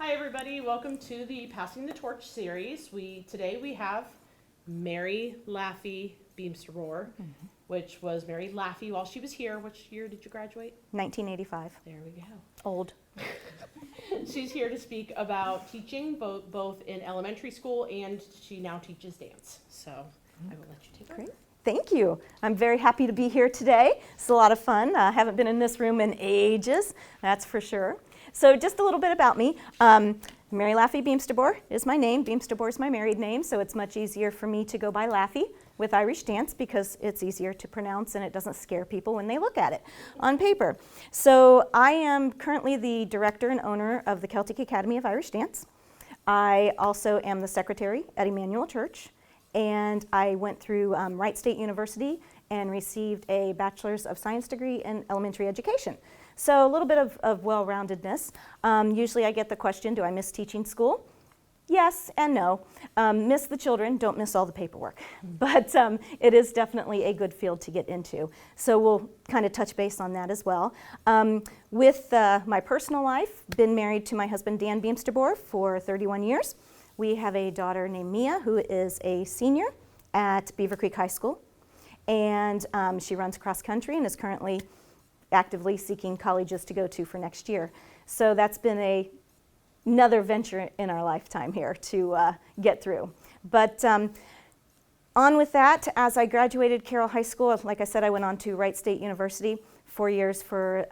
Hi everybody, welcome to the Passing the Torch series. Today we have Mary Laffey Beemsterboer, which was Mary Laffey while she was here. Which year did you graduate? 1985. There we go. Old. She's here to speak about teaching both in elementary school, and she now teaches dance. So I will let you take Great. over. Thank you. I'm very happy to be here today. It's a lot of fun. I haven't been in this room in ages, that's for sure. So just a little bit about me. Mary Laffey Beemsterboer is my name. Beemsterboer is my married name, so it's much easier for me to go by Laffey with Irish dance because it's easier to pronounce and it doesn't scare people when they look at it on paper. So I am currently the director and owner of the Celtic Academy of Irish Dance. I also am the secretary at Emmanuel Church, and I went through Wright State University and received a Bachelor's of Science degree in elementary education. So a little bit of well-roundedness. Usually I get the question, do I miss teaching school? Yes and no. Miss the children, don't miss all the paperwork. But it is definitely a good field to get into. So we'll kind of touch base on that as well. With my personal life, been married to my husband Dan Beemsterboer for 31 years. We have a daughter named Mia who is a senior at Beaver Creek High School. And she runs cross country and is currently actively seeking colleges to go to for next year. So that's been another venture in our lifetime here to get through. But on with that, as I graduated Carroll High School, like I said, I went on to Wright State University, 4 years for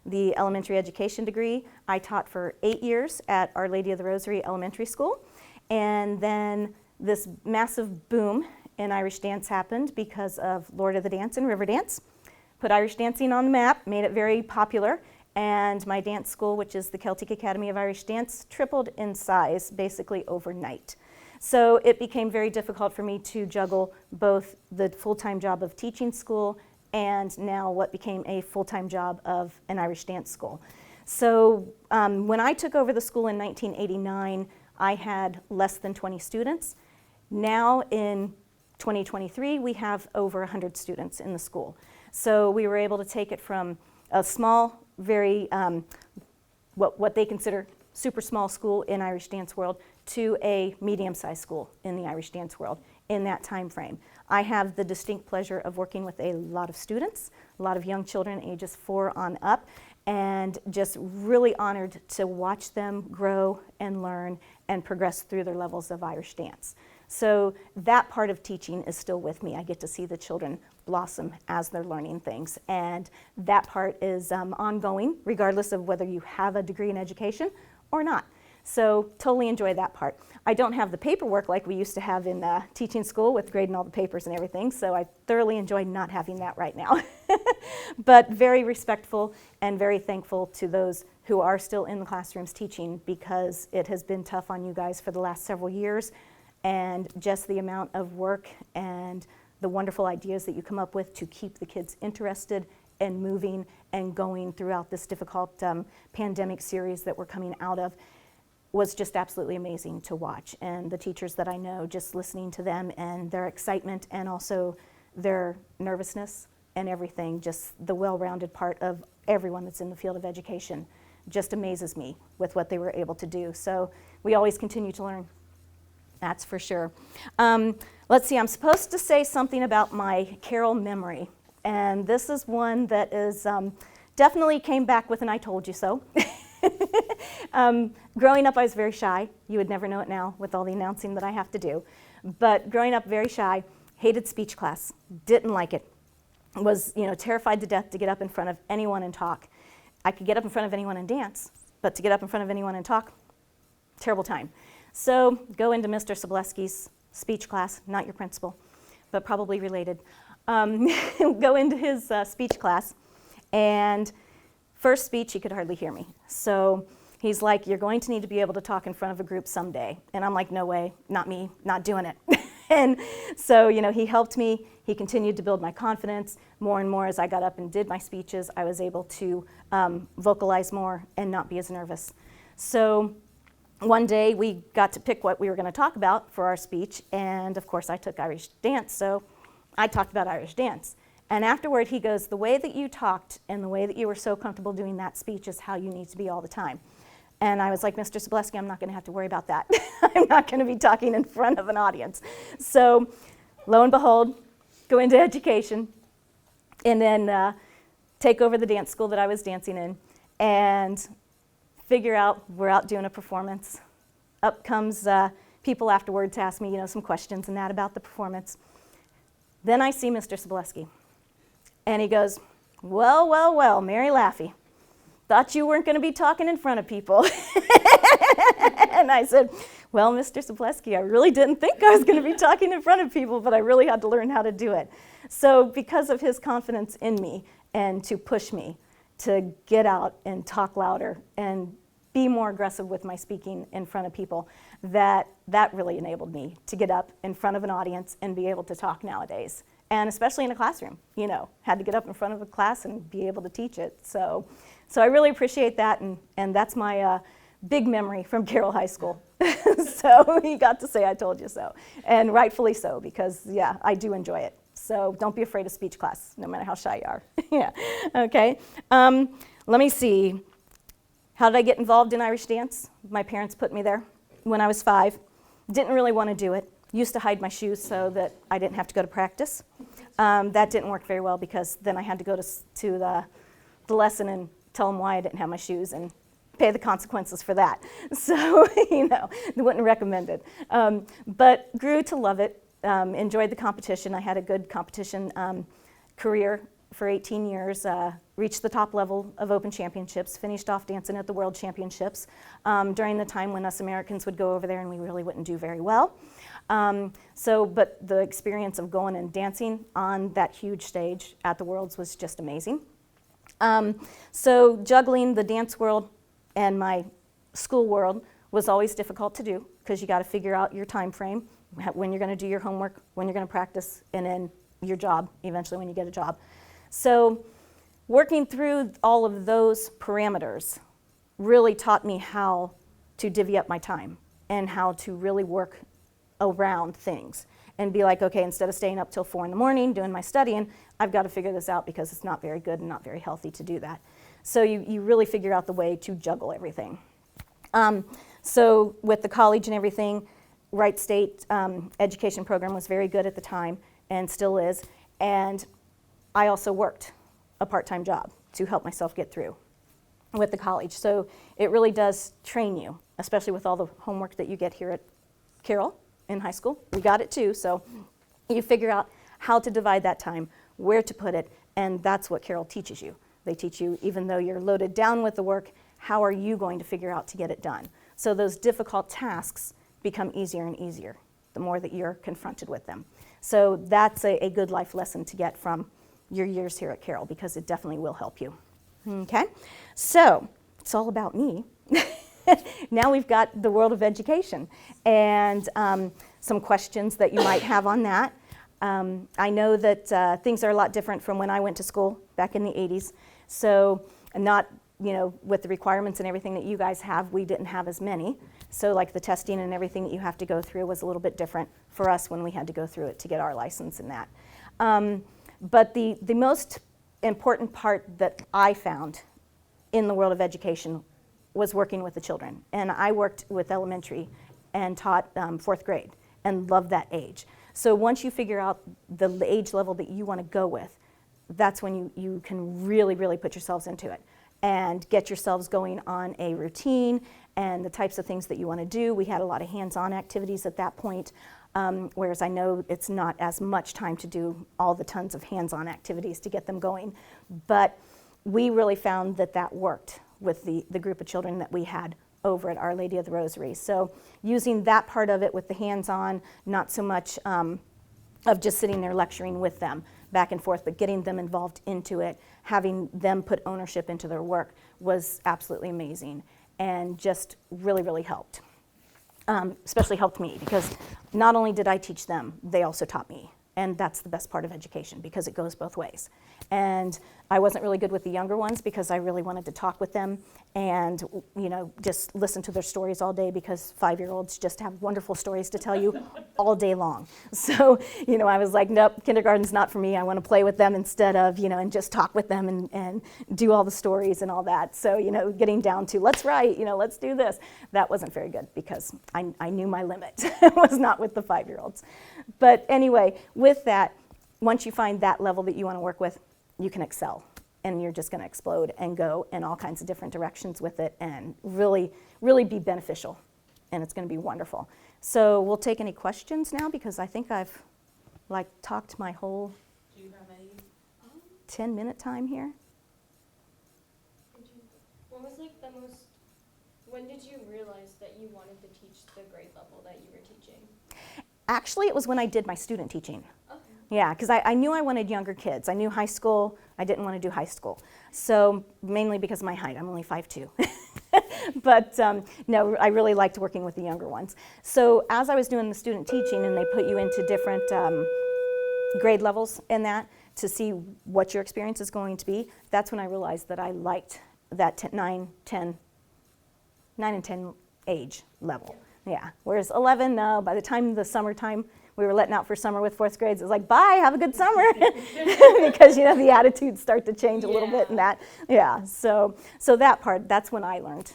the elementary education degree. I taught for 8 years at Our Lady of the Rosary Elementary School. And then this massive boom in Irish dance happened because of Lord of the Dance and River Dance. Put Irish dancing on the map, made it very popular, and my dance school, which is the Celtic Academy of Irish Dance, tripled in size basically overnight. So it became very difficult for me to juggle both the full-time job of teaching school and now what became a full-time job of an Irish dance school. So when I took over the school in 1989, I had less than 20 students. Now in 2023, we have over 100 students in the school. So we were able to take it from a small, very, what they consider super small school in Irish dance world to a medium-sized school in the Irish dance world in that time frame. I have the distinct pleasure of working with a lot of students, a lot of young children ages 4 on up, and just really honored to watch them grow and learn and progress through their levels of Irish dance. So that part of teaching is still with me. I get to see the children blossom as they're learning things, and that part is ongoing regardless of whether you have a degree in education or not. So totally enjoy that part. I don't have the paperwork like we used to have in teaching school with grading all the papers and everything, so I thoroughly enjoy not having that right now. But very respectful and very thankful to those who are still in the classrooms teaching, because it has been tough on you guys for the last several years, and just the amount of work and the wonderful ideas that you come up with to keep the kids interested and moving and going throughout this difficult pandemic series that we're coming out of was just absolutely amazing to watch. And the teachers that I know, just listening to them and their excitement and also their nervousness and everything, just the well-rounded part of everyone that's in the field of education just amazes me with what they were able to do. So we always continue to learn. That's for sure. Let's see, I'm supposed to say something about my Carroll memory. And this is one that is definitely came back with an I told you so. Growing up, I was very shy. You would never know it now with all the announcing that I have to do. But growing up, very shy, hated speech class, didn't like it. Was terrified to death to get up in front of anyone and talk. I could get up in front of anyone and dance, but to get up in front of anyone and talk, terrible time. So go into Mr. Sobolewski's speech class, not your principal, but probably related. Go into his speech class, and first speech, he could hardly hear me. So he's like, you're going to need to be able to talk in front of a group someday. And I'm like, no way, not me, not doing it. And so, he helped me. He continued to build my confidence more and more as I got up and did my speeches. I was able to vocalize more and not be as nervous. So one day we got to pick what we were going to talk about for our speech, and of course I took Irish dance, so I talked about Irish dance. And afterward he goes, the way that you talked and the way that you were so comfortable doing that speech is how you need to be all the time. And I was like, Mr. Sobolewski, I'm not going to have to worry about that. I'm not going to be talking in front of an audience. So lo and behold, go into education and then take over the dance school that I was dancing in and figure out we're out doing a performance. Up comes people afterwards to ask me, some questions and that about the performance. Then I see Mr. Sobolewski, and he goes, well, well, well, Mary Laffey, thought you weren't going to be talking in front of people. And I said, well, Mr. Sobolewski, I really didn't think I was going to be talking in front of people, but I really had to learn how to do it. So because of his confidence in me and to push me to get out and talk louder and be more aggressive with my speaking in front of people, that really enabled me to get up in front of an audience and be able to talk nowadays. And especially in a classroom, had to get up in front of a class and be able to teach it. So I really appreciate that, and that's my big memory from Carroll High School. So he got to say I told you so, and rightfully so, because yeah, I do enjoy it. So don't be afraid of speech class, no matter how shy you are. Yeah, okay. Let me see. How did I get involved in Irish dance? My parents put me there when I was 5. Didn't really want to do it. Used to hide my shoes so that I didn't have to go to practice. That didn't work very well because then I had to go to the lesson and tell them why I didn't have my shoes and pay the consequences for that. So, wouldn't recommend it. But grew to love it, enjoyed the competition. I had a good competition career for 18 years, reached the top level of Open Championships, finished off dancing at the World Championships during the time when us Americans would go over there and we really wouldn't do very well. But the experience of going and dancing on that huge stage at the Worlds was just amazing. So juggling the dance world and my school world was always difficult to do because you got to figure out your time frame, when you're going to do your homework, when you're going to practice, and then your job, eventually when you get a job. So working through all of those parameters really taught me how to divvy up my time and how to really work around things and be like, okay, instead of staying up till 4 in the morning doing my studying, I've got to figure this out because it's not very good and not very healthy to do that. So you really figure out the way to juggle everything. So with the college and everything, Wright State education program was very good at the time and still is. And I also worked a part-time job to help myself get through with the college. So it really does train you, especially with all the homework that you get here at Carroll in high school. We got it too, so you figure out how to divide that time, where to put it, and that's what Carroll teaches you. They teach you, even though you're loaded down with the work, how are you going to figure out to get it done? So those difficult tasks become easier and easier the more that you're confronted with them. So that's a good life lesson to get from your years here at Carroll, because it definitely will help you. Okay, so it's all about me. Now we've got the world of education and some questions that you might have on that. I know that things are a lot different from when I went to school back in the 80s. So not, with the requirements and everything that you guys have, we didn't have as many. So like the testing and everything that you have to go through was a little bit different for us when we had to go through it to get our license and that. But the most important part that I found in the world of education was working with the children. And I worked with elementary and taught 4th grade and loved that age. So once you figure out the age level that you want to go with, that's when you can really, really put yourselves into it and get yourselves going on a routine and the types of things that you want to do. We had a lot of hands-on activities at that point, whereas I know it's not as much time to do all the tons of hands-on activities to get them going. But we really found that worked with the group of children that we had over at Our Lady of the Rosary. So using that part of it with the hands-on, not so much of just sitting there lecturing with them back and forth, but getting them involved into it, having them put ownership into their work was absolutely amazing and just really, really helped. Especially helped me because not only did I teach them, they also taught me. And that's the best part of education because it goes both ways. And I wasn't really good with the younger ones because I really wanted to talk with them and, you know, just listen to their stories all day because 5-year-olds just have wonderful stories to tell you all day long. So, you know, I was like, nope, kindergarten's not for me. I want to play with them instead of, you know, and just talk with them and do all the stories and all that. So, you know, getting down to let's write, you know, let's do this. That wasn't very good because I knew my limit. It was not with the 5-year-olds. But anyway, with that, once you find that level that you want to work with, you can excel. And you're just going to explode and go in all kinds of different directions with it and really, really be beneficial. And it's going to be wonderful. So we'll take any questions now because I think I've like talked my whole Do you have any? 10-minute time here. What was like the most, when did you realize that you wanted to teach the grade level that you were teaching? Actually, it was when I did my student teaching. Okay. Yeah, because I knew I wanted younger kids. I knew high school. I didn't want to do high school. So mainly because of my height. I'm only 5'2". But no, I really liked working with the younger ones. So as I was doing the student teaching and they put you into different grade levels in that to see what your experience is going to be, that's when I realized that I liked that 9 and 10 age level. Yeah, whereas 11, no, by the time the summertime, we were letting out for summer with 4th grades, it was like, bye, have a good summer. Because, you know, the attitudes start to change a little bit and that. Yeah, so that part, that's when I learned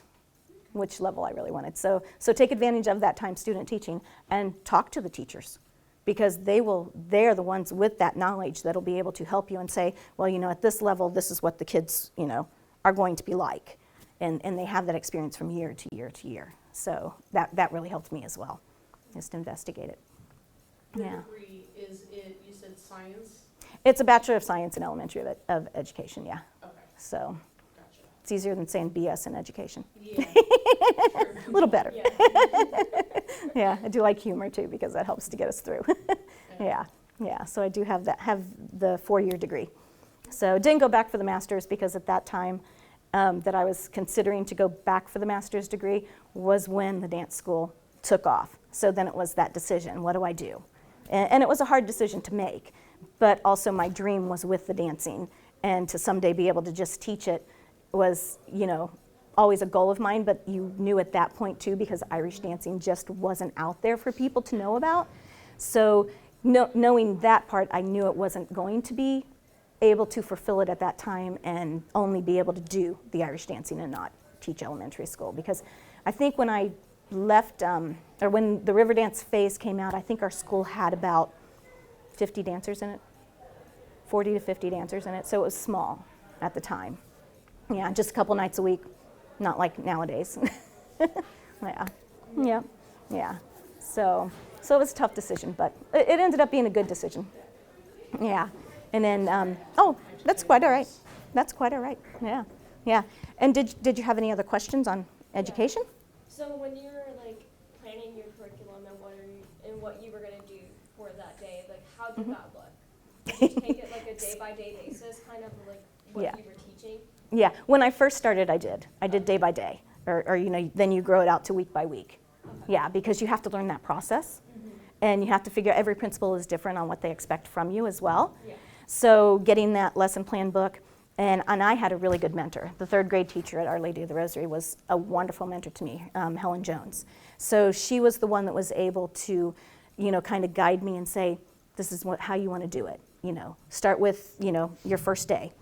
which level I really wanted. So take advantage of that time student teaching and talk to the teachers because they're the ones with that knowledge that'll be able to help you and say, well, you know, at this level, this is what the kids, you know, are going to be like. And they have that experience from year to year to year. So that really helped me as well, just to investigate it. Your Yeah. degree, is it, you said science? It's a Bachelor of Science in Elementary of Education, yeah. Okay, So gotcha. it's easier than saying BS in education. Yeah. A little better. Yeah. Yeah, I do like humor too because that helps to get us through. Yeah, so I do have the 4-year degree. So didn't go back for the master's because at that time that I was considering to go back for the master's degree was when the dance school took off. So then it was that decision, what do I do? And it was a hard decision to make, but also my dream was with the dancing and to someday be able to just teach it was, you know, always a goal of mine, but you knew at that point too because Irish dancing just wasn't out there for people to know about. So knowing that part, I knew it wasn't going to be able to fulfill it at that time and only be able to do the Irish dancing and not teach elementary school. Because I think when I left, or when the river dance phase came out, I think our school had about 50 dancers in it, 40 to 50 dancers in it, so it was small at the time. Yeah, just a couple nights a week, not like nowadays. Yeah. So it was a tough decision, but it ended up being a good decision. Yeah. And then, oh, that's quite all right. That's quite all right. Yeah. And did you have any other questions on education? So when you were like planning your curriculum and what you were going to do for that day, like how did that look? Did you take it like a day-by-day basis, kind of like what Yeah. you were teaching? Yeah, when I first started, I did day by day, or you know, then you grow it out to week by week. Yeah, because you have to learn that process, and you have to figure every principal is different on what they expect from you as well. Yeah. So getting that lesson plan book, and I had a really good mentor. The 3rd grade teacher at Our Lady of the Rosary was a wonderful mentor to me, Helen Jones. So she was the one that was able to, you know, kind of guide me and say, this is how you want to do it. You know, start with, you know, your first day.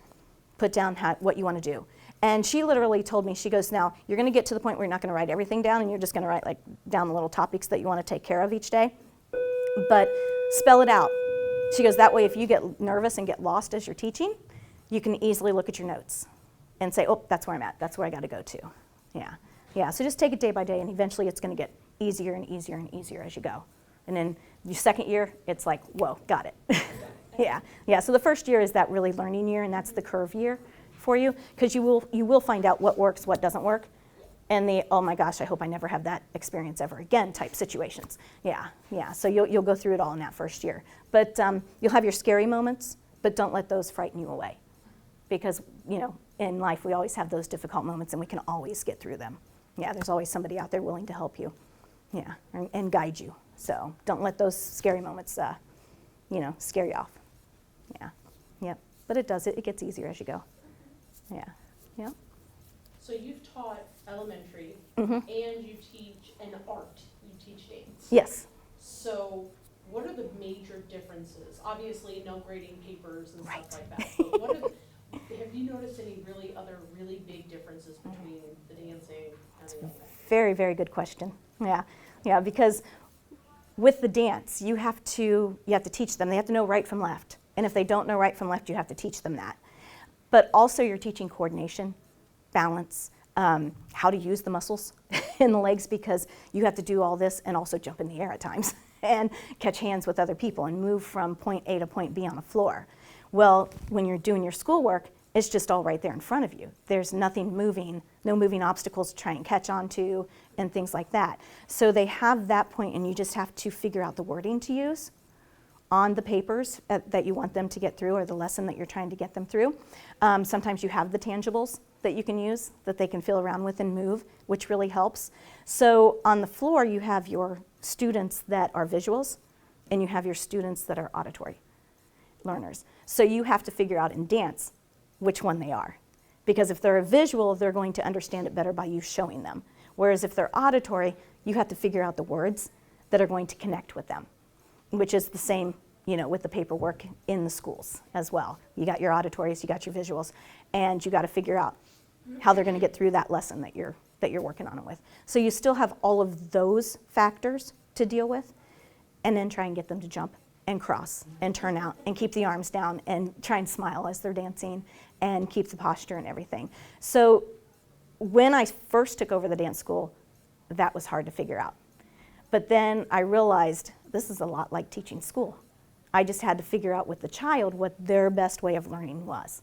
Put down what you want to do. And she literally told me, she goes, now, you're going to get to the point where you're not going to write everything down and you're just going to write like down the little topics that you want to take care of each day. But spell it out. She goes, that way if you get nervous and get lost as you're teaching, you can easily look at your notes and say, oh, that's where I'm at. That's where I got to go to. Yeah, so just take it day by day and eventually it's going to get easier and easier and easier as you go. And then your 2nd year, it's like, whoa, got it. Yeah, so the 1st year is that really learning year, and that's the curve year for you, because you will find out what works, what doesn't work, and the, oh my gosh, I hope I never have that experience ever again type situations. Yeah, so you'll go through it all in that 1st year. But you'll have your scary moments, but don't let those frighten you away, because, you know, in life we always have those difficult moments, and we can always get through them. Yeah, there's always somebody out there willing to help you, yeah, and guide you. So don't let those scary moments scare you off. Yeah, yep. But it does, it gets easier as you go. Yeah, yeah. So you've taught elementary Mm-hmm. and you teach an art, you teach dance. Yes. So what are the major differences? Obviously, no grading papers and Right. stuff like that. But what are have you noticed any other really big differences between the dancing and the elementary? Very, very good question. Yeah, yeah, because with the dance, you have to teach them. They have to know right from left. And if they don't know right from left, you have to teach them that. But also you're teaching coordination, balance, how to use the muscles in the legs, because you have to do all this and also jump in the air at times and catch hands with other people and move from point A to point B on the floor. Well, when you're doing your schoolwork, it's just all right there in front of you. There's nothing moving, no moving obstacles to try and catch onto and things like that. So they have that point, and you just have to figure out the wording to use on the papers that you want them to get through, or the lesson that you're trying to get them through. Sometimes you have the tangibles that you can use that they can feel around with and move, which really helps. So on the floor, you have your students that are visuals, and you have your students that are auditory learners. So you have to figure out in dance which one they are. Because if they're a visual, they're going to understand it better by you showing them. Whereas if they're auditory, you have to figure out the words that are going to connect with them, which is the same, with the paperwork in the schools as well. You got your auditories, you got your visuals, and you got to figure out how they're going to get through that lesson that you're working on it with. So you still have all of those factors to deal with, and then try and get them to jump and cross and turn out and keep the arms down and try and smile as they're dancing and keep the posture and everything. So when I first took over the dance school, that was hard to figure out. But then I realized this is a lot like teaching school. I just had to figure out with the child what their best way of learning was.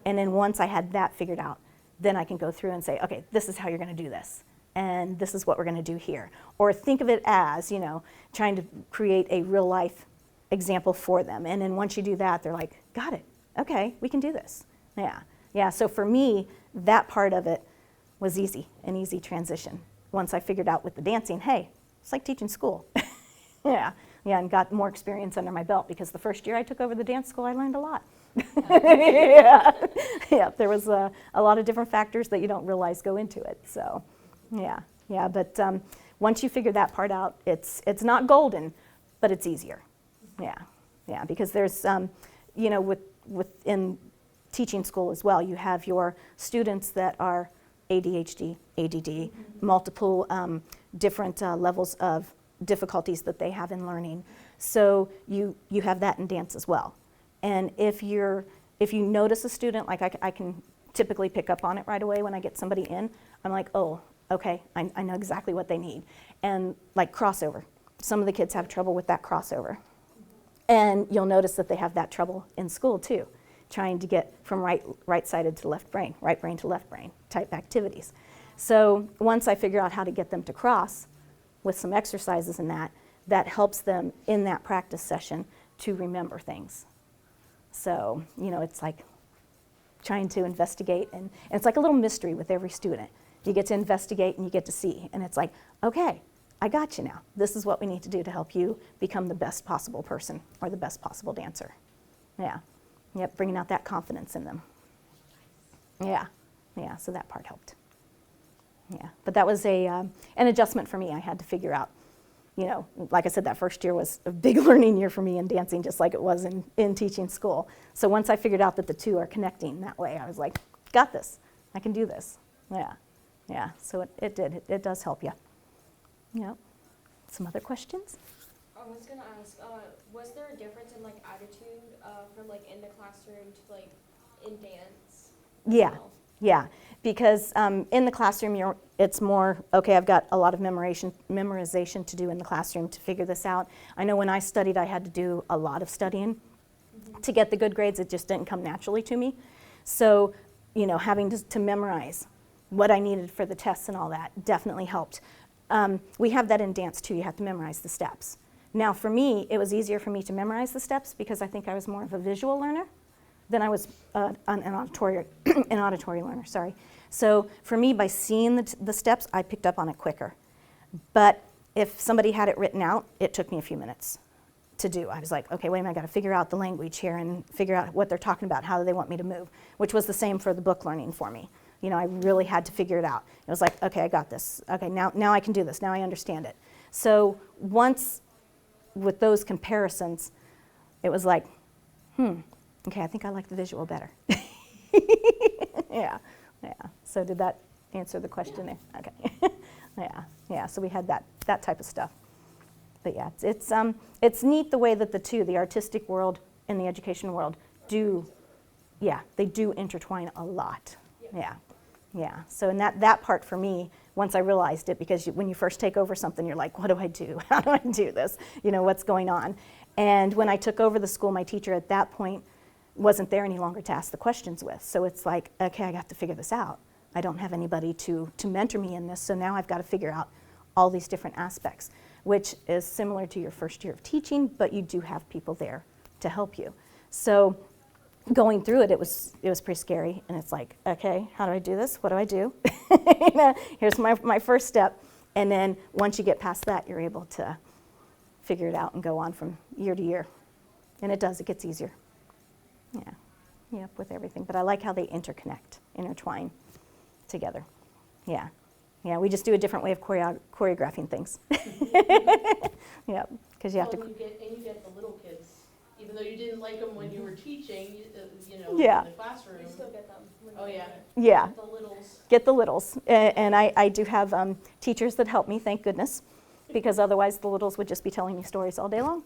And then once I had that figured out, then I can go through and say, okay, this is how you're going to do this. And this is what we're going to do here. Or think of it as, trying to create a real life example for them. And then once you do that, they're like, got it. Okay, we can do this. Yeah. Yeah. So for me, that part of it was easy, an easy transition. Once I figured out with the dancing, hey, it's like teaching school. Yeah. Yeah, and got more experience under my belt, because the first year I took over the dance school, I learned a lot. Yeah. Yeah, there was a lot of different factors that you don't realize go into it. So, yeah, but once you figure that part out, it's not golden, but it's easier. Yeah, because there's, within teaching school as well, you have your students that are ADHD, ADD, multiple different levels of difficulties that they have in learning. So you have that in dance as well. And if you notice a student, like I can typically pick up on it right away when I get somebody in. I'm like, oh, okay, I know exactly what they need. And like crossover. Some of the kids have trouble with that crossover. And you'll notice that they have that trouble in school too, trying to get from right-sided to left brain to left brain type activities. So once I figure out how to get them to cross with some exercises in that helps them in that practice session to remember things. So, it's like trying to investigate, and it's like a little mystery with every student. You get to investigate and you get to see, and it's like, okay, I got you now. This is what we need to do to help you become the best possible person or the best possible dancer. Yeah. Yep, bringing out that confidence in them. Yeah, so that part helped. Yeah, but that was an adjustment for me. I had to figure out, like I said, that first year was a big learning year for me in dancing, just like it was in teaching school. So once I figured out that the two are connecting that way, I was like, got this. I can do this. Yeah, so it does help you. Yeah. Some other questions? I was gonna ask, was there a difference in attitude from in the classroom to in dance? Yeah. Yeah, because in the classroom, it's more, okay, I've got a lot of memorization to do in the classroom to figure this out. I know when I studied, I had to do a lot of studying to get the good grades. It just didn't come naturally to me. So, having to memorize what I needed for the tests and all that definitely helped. We have that in dance too. You have to memorize the steps. Now, for me, it was easier for me to memorize the steps because I think I was more of a visual learner than I was an auditory learner, sorry. So for me, by seeing the steps, I picked up on it quicker. But if somebody had it written out, it took me a few minutes to do. I was like, okay, wait a minute, I got to figure out the language here and figure out what they're talking about, how do they want me to move, which was the same for the book learning for me. You know, I really had to figure it out. It was like, okay, I got this. Okay, now I can do this. Now I understand it. So once with those comparisons, it was like, okay, I think I like the visual better. Yeah. So did that answer the question there? Okay. Yeah. So we had that type of stuff. But yeah, it's neat the way that the artistic world and the education world they do intertwine a lot. Yeah. So in that part for me, once I realized it, because when you first take over something, you're like, what do I do? How do I do this? You know, what's going on? And when I took over the school, my teacher at that point wasn't there any longer to ask the questions with. So it's like, okay, I got to figure this out. I don't have anybody to mentor me in this, so now I've got to figure out all these different aspects, which is similar to your first year of teaching, but you do have people there to help you. So going through it, it was pretty scary, and it's like, okay, how do I do this? What do I do? You know, here's my first step, and then once you get past that, you're able to figure it out and go on from year to year, and it gets easier. With everything, but I like how they intertwine together. Yeah, we just do a different way of choreographing things. Yeah, because you have to. And you get the little kids, even though you didn't like them when you were teaching, in the classroom. You still get them. Oh yeah. Yeah. The littles. Get the littles, and I do have teachers that help me, thank goodness, because otherwise the littles would just be telling me stories all day long,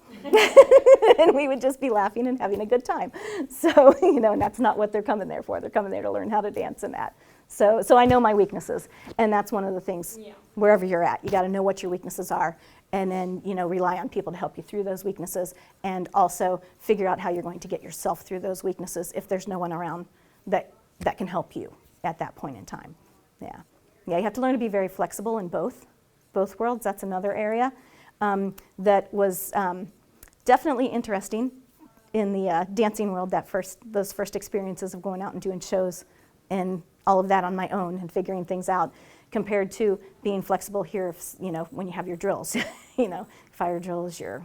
and we would just be laughing and having a good time. So and that's not what they're coming there for. They're coming there to learn how to dance and that. So I know my weaknesses, and that's one of the things. Wherever you're at, you got to know what your weaknesses are, and then rely on people to help you through those weaknesses, and also figure out how you're going to get yourself through those weaknesses if there's no one around that can help you at that point in time. Yeah, you have to learn to be very flexible in both worlds. That's another area that was definitely interesting in the dancing world. Those first experiences of going out and doing shows and all of that on my own and figuring things out, compared to being flexible here, when you have your drills, fire drills, your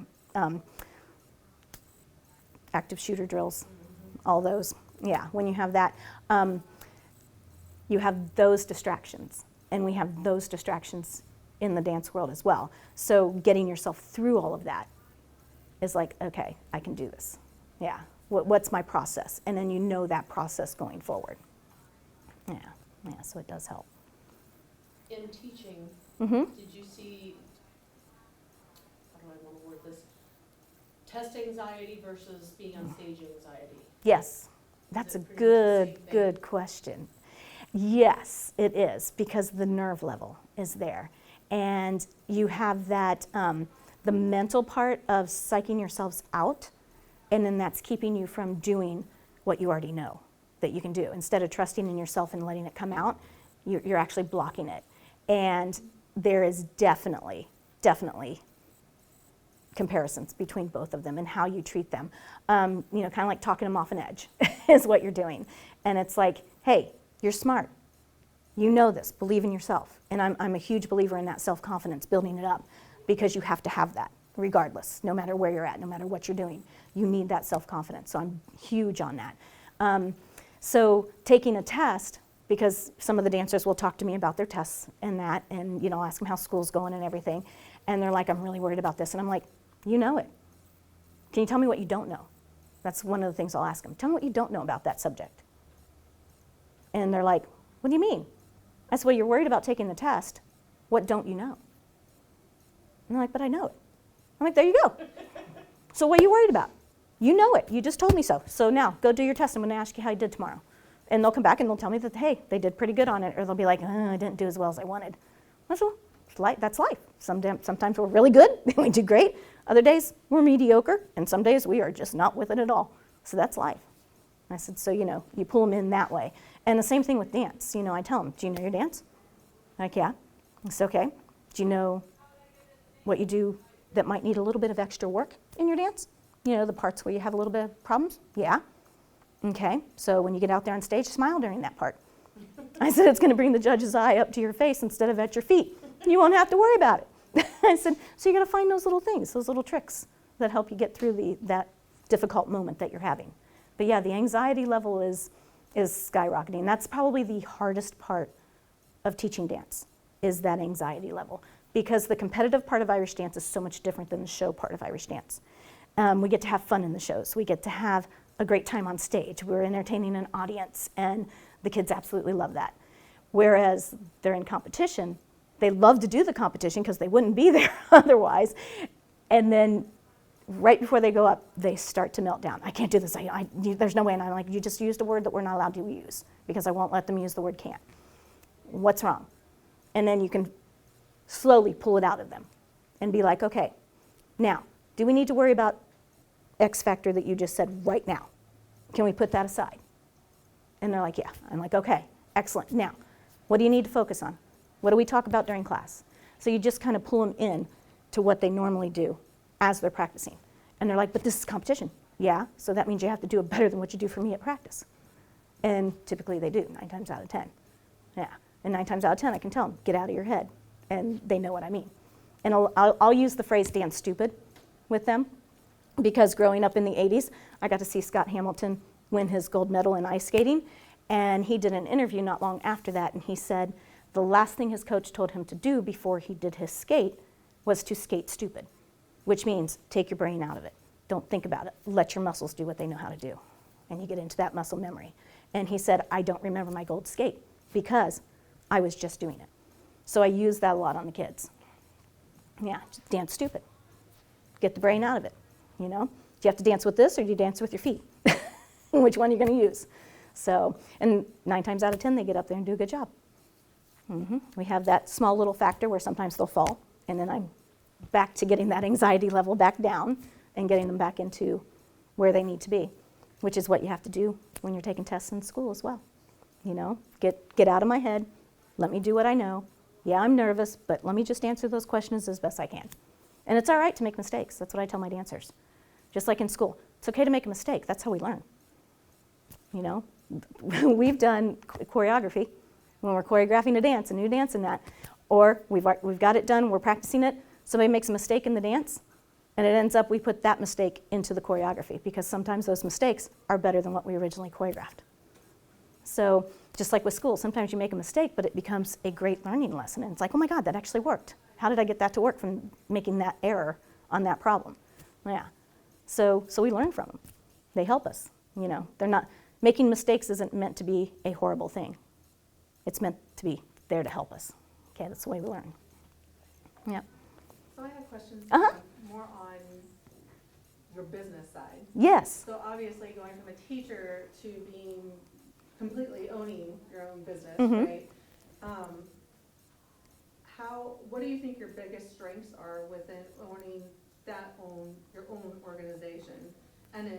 active shooter drills, all those. Yeah, when you have that, you have those distractions, and we have those distractions in the dance world as well. So getting yourself through all of that is like, okay, I can do this. Yeah, what's my process? And then that process going forward. Yeah, so it does help. In teaching, did you see, how do I want to word this, test anxiety versus being on stage anxiety? Yes, that's a good question. Yes, it is, because the nerve level is there. And you have that, the mental part of psyching yourselves out, and then that's keeping you from doing what you already know that you can do. Instead of trusting in yourself and letting it come out, you're actually blocking it. And there is definitely comparisons between both of them and how you treat them. Kind of like talking them off an edge is what you're doing. And it's like, hey, you're smart. You know this, believe in yourself. And I'm a huge believer in that self-confidence, building it up, because you have to have that regardless, no matter where you're at, no matter what you're doing. You need that self-confidence, so I'm huge on that. So taking a test, because some of the dancers will talk to me about their tests and that, and I'll ask them how school's going and everything, and they're like, I'm really worried about this, and I'm like, you know it. Can you tell me what you don't know? That's one of the things I'll ask them. Tell me what you don't know about that subject. And they're like, what do you mean? I said, well, you're worried about taking the test. What don't you know? And they're like, but I know it. I'm like, there you go. So what are you worried about? You know it. You just told me so. So now, go do your test. I'm going to ask you how you did tomorrow. And they'll come back and they'll tell me that, hey, they did pretty good on it. Or they'll be like, I didn't do as well as I wanted. That's life. Sometimes we're really good and we do great. Other days, we're mediocre. And some days, we are just not with it at all. So that's life. And I said, so, you pull them in that way. And the same thing with dance. I tell them, do you know your dance? Like, yeah. It's okay. Do you know what you do that might need a little bit of extra work in your dance? The parts where you have a little bit of problems? Yeah. Okay. So when you get out there on stage, smile during that part. I said, it's going to bring the judge's eye up to your face instead of at your feet. You won't have to worry about it. I said, so you got to find those little things, those little tricks that help you get through that difficult moment that you're having. But yeah, the anxiety level is skyrocketing. That's probably the hardest part of teaching dance, is that anxiety level, because the competitive part of Irish dance is so much different than the show part of Irish dance. We get to have fun in the shows. We get to have a great time on stage. We're entertaining an audience, and the kids absolutely love that. Whereas they're in competition, they love to do the competition because they wouldn't be there otherwise. And then right before they go up, they start to melt down. I can't do this. There's no way. And I'm like, you just used a word that we're not allowed to use because I won't let them use the word can't. What's wrong? And then you can slowly pull it out of them and be like, okay, now, do we need to worry about X factor that you just said right now? Can we put that aside? And they're like, yeah. I'm like, okay, excellent. Now, what do you need to focus on? What do we talk about during class? So you just kind of pull them in to what they normally do as they're practicing. And they're like, but this is competition. Yeah, so that means you have to do it better than what you do for me at practice. And typically they do, 9 times out of 10. Yeah, and 9 times out of 10 I can tell them, get out of your head. And they know what I mean. And I'll use the phrase dance stupid with them, because growing up in the 80s, I got to see Scott Hamilton win his gold medal in ice skating. And he did an interview not long after that, and he said the last thing his coach told him to do before he did his skate was to skate stupid, which means take your brain out of it. Don't think about it. Let your muscles do what they know how to do. And you get into that muscle memory. And he said, I don't remember my gold skate because I was just doing it. So I use that a lot on the kids. Yeah, just dance stupid. Get the brain out of it, you know? Do you have to dance with this or do you dance with your feet? Which one are you going to use? So, and 9 times out of 10, they get up there and do a good job. We have that small little factor where sometimes they'll fall, and then I'm back to getting that anxiety level back down and getting them back into where they need to be, which is what you have to do when you're taking tests in school as well. You know, get out of my head, let me do what I know. Yeah, I'm nervous, but let me just answer those questions as best I can. And it's all right to make mistakes. That's what I tell my dancers. Just like in school, it's okay to make a mistake. That's how we learn. You know, we've done choreography when we're choreographing a dance, a new dance and that, or we've got it done, we're practicing it, somebody makes a mistake in the dance, and it ends up we put that mistake into the choreography because sometimes those mistakes are better than what we originally choreographed. So just like with school, sometimes you make a mistake, but it becomes a great learning lesson, and it's like, oh my God, that actually worked. How did I get that to work from making that error on that problem? Yeah, so we learn from them. They help us, you know. They're not, making mistakes isn't meant to be a horrible thing. It's meant to be there to help us. Okay, that's the way we learn. Yeah. So I have questions more on your business side. Yes. So obviously going from a teacher to being completely owning your own business, right? What do you think your biggest strengths are within owning your own organization? And then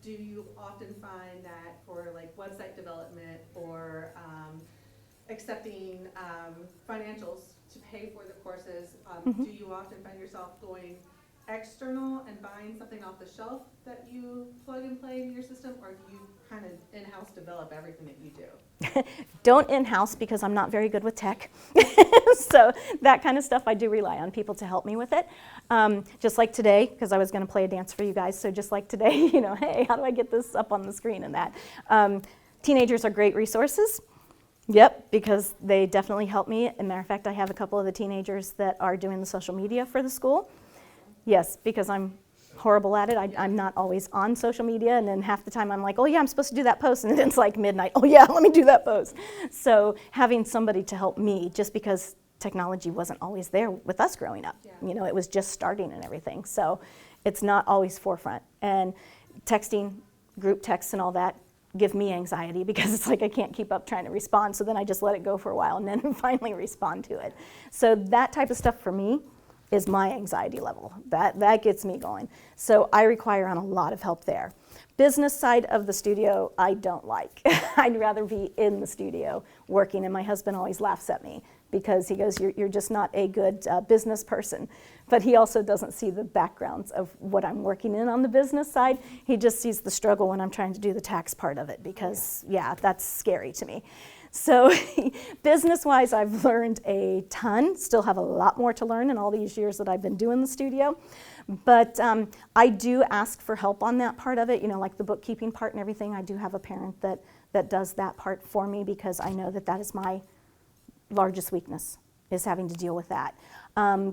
do you often find that for like website development or accepting financials to pay for the courses, do you often find yourself going external and buying something off the shelf that you plug and play in your system, or do you kind of in-house develop everything that you do? Don't in-house because I'm not very good with tech. So that kind of stuff I do rely on people to help me with it. Just like today, because I was going to play a dance for you guys, so just like today, you know, hey, how do I get this up on the screen and that. Teenagers are great resources. Yep, because they definitely help me. As a matter of fact, I have a couple of the teenagers that are doing the social media for the school. Yes, because I'm horrible at it. I'm not always on social media, and then half the time I'm like, oh yeah, I'm supposed to do that post, and then it's like midnight, oh yeah, let me do that post. So having somebody to help me, just because technology wasn't always there with us growing up. Yeah. You know, it was just starting and everything. So it's not always forefront. And texting, group texts and all that give me anxiety because it's like I can't keep up trying to respond, so then I just let it go for a while and then finally respond to it. So that type of stuff for me is my anxiety level. That gets me going. So I require on a lot of help there. Business side of the studio, I don't like. I'd rather be in the studio working, and my husband always laughs at me because he goes, you're just not a good business person. But he also doesn't see the backgrounds of what I'm working in on the business side. He just sees the struggle when I'm trying to do the tax part of it because, yeah, that's scary to me. So business-wise, I've learned a ton, still have a lot more to learn in all these years that I've been doing the studio. But I do ask for help on that part of it, like the bookkeeping part and everything. I do have a parent that does that part for me because I know that is my largest weakness, is having to deal with that.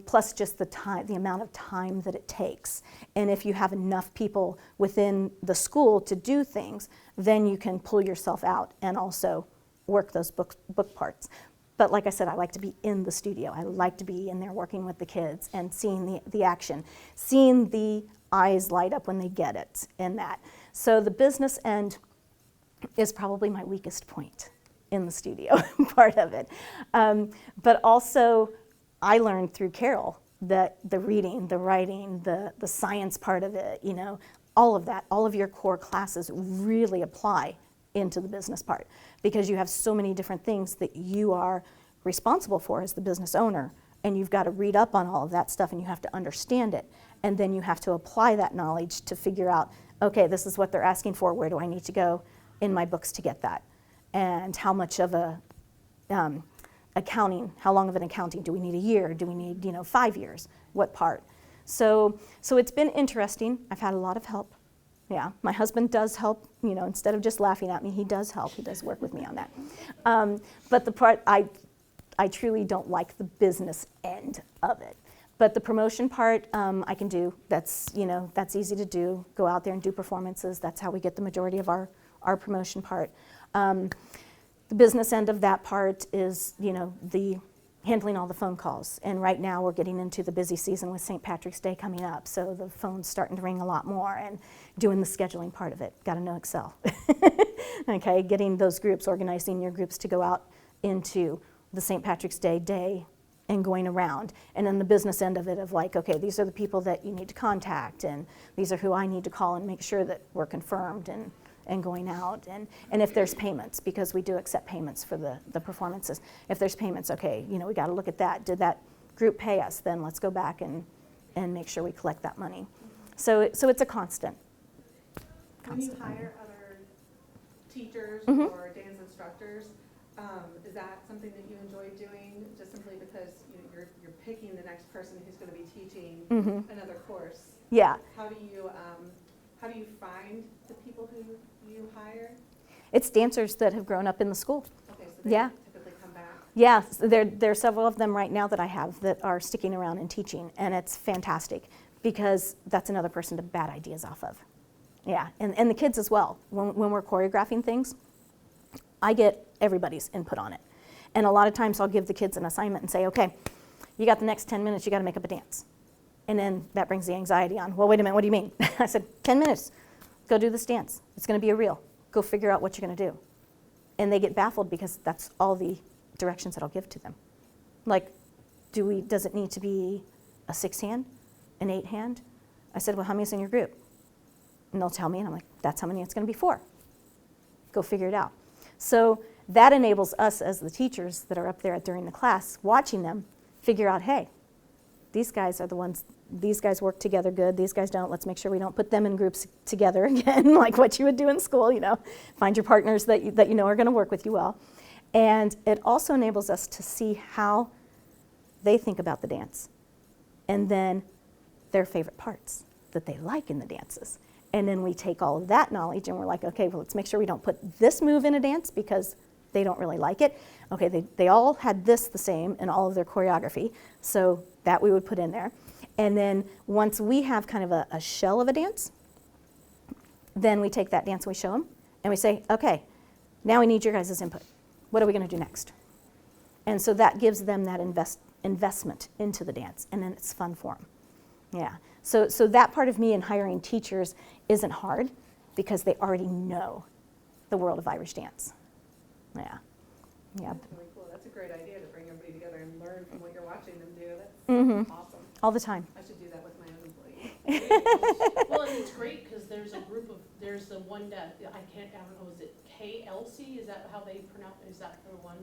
Plus just the amount of time that it takes. And if you have enough people within the school to do things, then you can pull yourself out and also work those book parts. But like I said, I like to be in the studio. I like to be in there working with the kids and seeing the action, seeing the eyes light up when they get it and that. So the business end is probably my weakest point in the studio part of it. But also, I learned through Carol that the reading, the writing, the science part of it, all of that, all of your core classes really apply into the business part because you have so many different things that you are responsible for as the business owner, and you've got to read up on all of that stuff and you have to understand it, and then you have to apply that knowledge to figure out, okay, this is what they're asking for, where do I need to go in my books to get that, and how much of a accounting, how long of an accounting, do we need a year, do we need 5 years, what part? So it's been interesting. I've had a lot of help. Yeah, my husband does help, instead of just laughing at me, he does help. He does work with me on that. But the part, I truly don't like the business end of it. But the promotion part, I can do. That's easy to do. Go out there and do performances. That's how we get the majority of our promotion part. The business end of that part is, the handling all the phone calls. And right now we're getting into the busy season with St. Patrick's Day coming up, so the phone's starting to ring a lot more, and doing the scheduling part of it. Got to know Excel. Okay, getting those groups, organizing your groups to go out into the St. Patrick's Day and going around. And then the business end of it of like, okay, these are the people that you need to contact, and these are who I need to call and make sure that we're confirmed and going out, and if there's payments, because we do accept payments for the performances. If there's payments, okay, we got to look at that. Did that group pay us? Then let's go back and make sure we collect that money. So it's a constant. When you hire other teachers Mm-hmm. or dance instructors, is that something that you enjoy doing, just simply because you're picking the next person who's going to be teaching Mm-hmm. another course? Yeah. How do you find the people who you hire? It's dancers that have grown up in the school. Okay, so they Yeah. typically come back. Yeah, there are several of them right now that I have that are sticking around and teaching, and it's fantastic because that's another person to bat ideas off of. Yeah, and the kids as well. When we're choreographing things, I get everybody's input on it. And a lot of times I'll give the kids an assignment and say, okay, you got the next 10 minutes, you got to make up a dance. And then that brings the anxiety on. Well, wait a minute, what do you mean? I said, 10 minutes, go do this dance. It's going to be a reel. Go figure out what you're going to do. And they get baffled because that's all the directions that I'll give to them. Like, does it need to be a 6-hand, an 8-hand? I said, well, how many's in your group? And they'll tell me, and I'm like, that's how many it's going to be 4. Go figure it out. So that enables us as the teachers that are up there during the class, watching them, figure out, hey, these guys are the ones, these guys work together good, these guys don't. Let's make sure we don't put them in groups together again, like what you would do in school, Find your partners that you know are going to work with you well. And it also enables us to see how they think about the dance, and then their favorite parts that they like in the dances. And then we take all of that knowledge and we're like, okay, well, let's make sure we don't put this move in a dance because they don't really like it. Okay, they all had this the same in all of their choreography, so that we would put in there. And then once we have kind of a shell of a dance, then we take that dance and we show them, and we say, okay, now we need your guys' input. What are we going to do next? And so that gives them that investment into the dance, and then it's fun for them. Yeah. So that part of me in hiring teachers isn't hard because they already know the world of Irish dance. Yeah. Yeah. That's really cool. That's a great idea to bring everybody together and learn from what you're watching them do. That's Mm-hmm. awesome. All the time. I should do that with my own employees. Well, and it's great because there's the one that, I don't know, is it KLC? Is that how they pronounce, is that the one?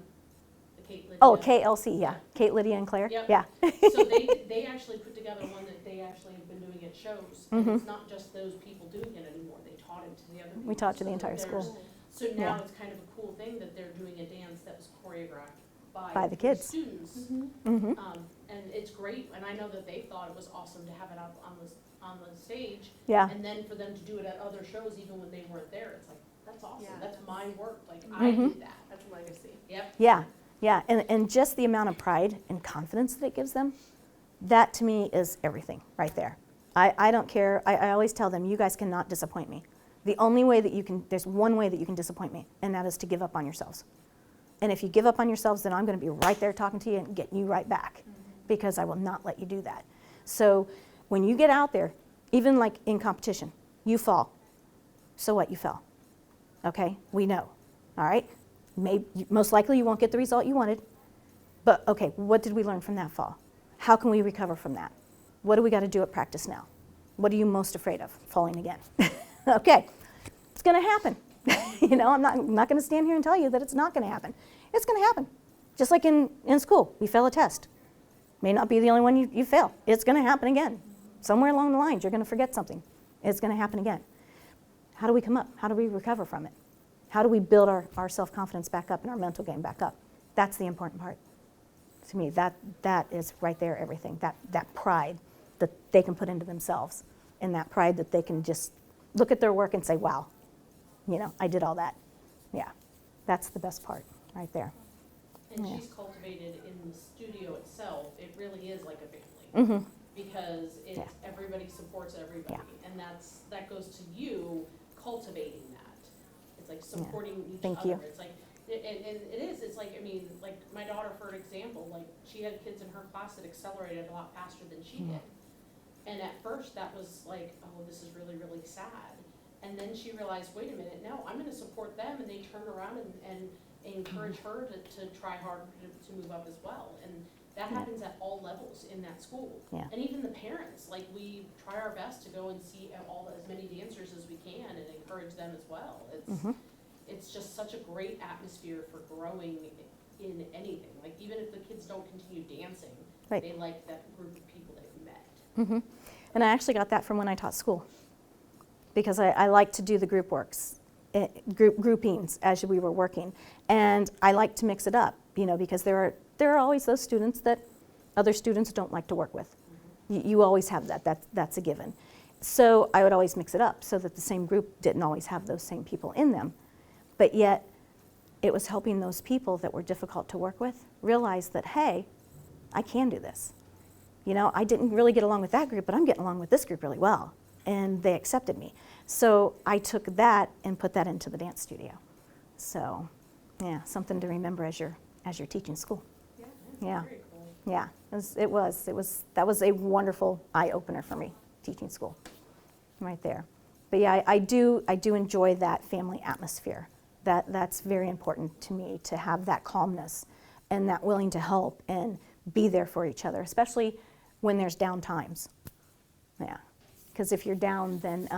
The Kate Lydia? Oh, KLC, yeah. Kate, Lydia, and Claire? Yep. Yeah. So they actually put together one that they actually have been doing at shows. And Mhm. it's not just those people doing it anymore. They taught it to the other people. We taught to the So entire there's school. So now Yeah. it's kind of a cool thing that they're doing a dance that was choreographed By the kids. students. Mm-hmm. And it's great, and I know that they thought it was awesome to have it up on the stage. Yeah. And then for them to do it at other shows, even when they weren't there, it's like, that's awesome, Yeah. that's my work, like, I Mhm. did that. That's a legacy. Yep. Yeah, yeah, and just the amount of pride and confidence that it gives them, that to me is everything right there. I don't care, I always tell them, you guys cannot disappoint me. The only way that you can, there's one way that you can disappoint me, and that is to give up on yourselves. And if you give up on yourselves, then I'm going to be right there talking to you and getting you right back, because I will not let you do that. So when you get out there, even like in competition, you fall. So what, you fell. Okay, we know, all right? Most likely you won't get the result you wanted, but okay, what did we learn from that fall? How can we recover from that? What do we got to do at practice now? What are you most afraid of? Falling again. Okay, it's going to happen. You know, I'm not going to stand here and tell you that it's not going to happen. It's going to happen. Just like in school, we fail a test. May not be the only one you fail. It's going to happen again. Somewhere along the lines, you're going to forget something. It's going to happen again. How do we come up? How do we recover from it? How do we build our self-confidence back up and our mental game back up? That's the important part. To me, that is right there, everything. That pride that they can put into themselves, and that pride that they can just look at their work and say, wow, you know, I did all that. Yeah, that's the best part right there. And Yeah. she's cultivated in the studio itself, it really is like a family. Mm-hmm. Because it's, Yeah. everybody supports everybody. And that goes to you cultivating that. It's like supporting each Thank other. you. It's like, and it is, it's like, I mean, like my daughter, for example, like she had kids in her class that accelerated a lot faster than she did. And at first that was like, oh, this is really, really sad. And then she realized, wait a minute, no, I'm gonna support them, and they turned around and encourage her to try harder to move up as well. And that happens at all levels in that school. Yeah. And even the parents, like we try our best to go and see as many dancers as we can and encourage them as well. It's just such a great atmosphere for growing in anything. Like even if the kids don't continue dancing, Right. they like that group of people they've met. Mm-hmm. And I actually got that from when I taught school, because I like to do the group works, groupings as we were working, and I like to mix it up, you know, because there are always those students that other students don't like to work with. You always have that. That's a given. So I would always mix it up so that the same group didn't always have those same people in them, but yet it was helping those people that were difficult to work with realize that, hey, I can do this. You know, I didn't really get along with that group, but I'm getting along with this group really well. And they accepted me. So I took that and put that into the dance studio. So, yeah, something to remember as you're teaching school. Yeah, Very cool. yeah, that was a wonderful eye-opener for me, teaching school, right there. But yeah, I do enjoy that family atmosphere. That's very important to me, to have that calmness and that willing to help and be there for each other, especially when there's down times. Yeah, because if you're down, then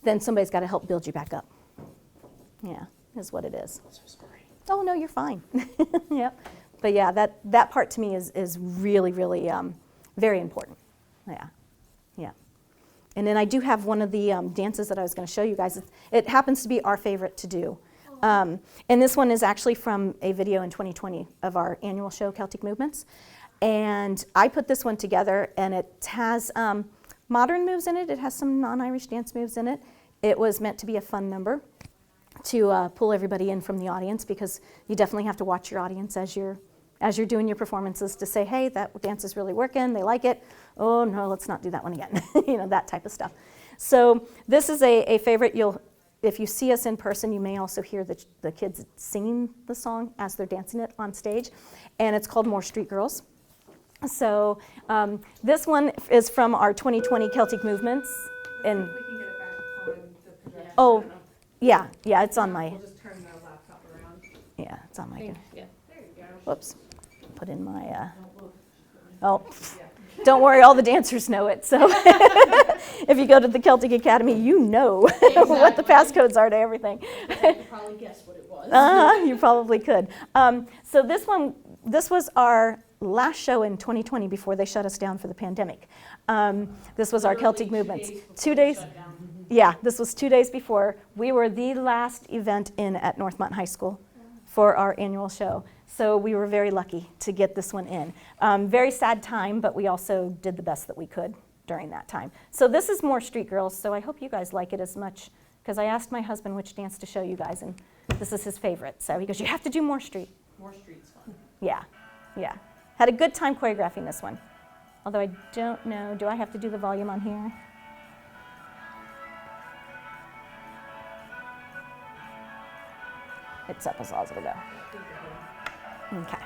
then somebody's got to help build you back up. Yeah, is what it is. I'm so sorry. Oh no, you're fine. Yep. But yeah, that part to me is really, really very important. Yeah, yeah. And then I do have one of the dances that I was going to show you guys. It happens to be our favorite to do. And this one is actually from a video in 2020 of our annual show, Celtic Movements. And I put this one together, and it has modern moves in it. It has some non-Irish dance moves in it. It was meant to be a fun number to pull everybody in from the audience, because you definitely have to watch your audience as you're doing your performances to say, hey, that dance is really working, they like it. Oh no, let's not do that one again. You know, that type of stuff. So this is a favorite. If you see us in person, you may also hear the kids singing the song as they're dancing it on stage, and it's called More Street Girls. So this one is from our 2020 Celtic Movements. And If we can get it back on the projection. oh, yeah, it's on my, We'll just turn the laptop around. yeah, it's on my, Yeah. There you go. whoops, put in my, Oh, don't worry, all the dancers know it. So if you go to the Celtic Academy, you know what the passcodes are to everything. I could probably guess what it was. You probably could. So this was our last show in 2020 before they shut us down for the pandemic. This was our Literally Celtic 2 Movements. days before 2 they days. shut down. Yeah, this was 2 days before. We were the last event in at Northmont High School for our annual show. So we were very lucky to get this one in. Very sad time, but we also did the best that we could during that time. So this is more Street Girls, so I hope you guys like it as much, because I asked my husband which dance to show you guys, and this is his favorite. So he goes, you have to do more Street. More streets fun. Yeah, yeah. Had a good time choreographing this one. Although I don't know, do I have to do the volume on here? It's up as long as it'll go. Okay.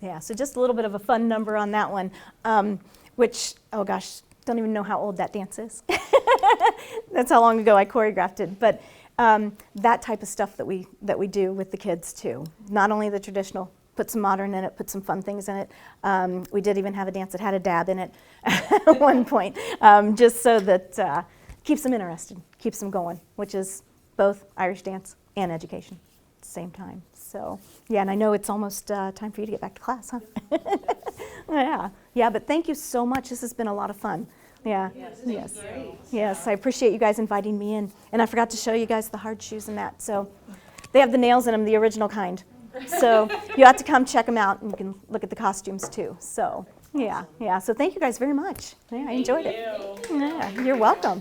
Yeah, so just a little bit of a fun number on that one, which, oh gosh, don't even know how old that dance is. That's how long ago I choreographed it. But that type of stuff that we do with the kids too. Not only the traditional put some modern in it, put some fun things in it. We did even have a dance that had a dab in it at one point, just so that keeps them interested, keeps them going, which is both Irish dance and education at the same time. So, yeah, and I know it's almost time for you to get back to class, huh? Yeah, but thank you so much. This has been a lot of fun. Yeah, yes. Yes, I appreciate you guys inviting me in. And I forgot to show you guys the hard shoes and that. So they have the nails in them, the original kind. So you have to come check them out, and you can look at the costumes too. So, yeah. So thank you guys very much. Yeah, I enjoyed it. Yeah, you're welcome.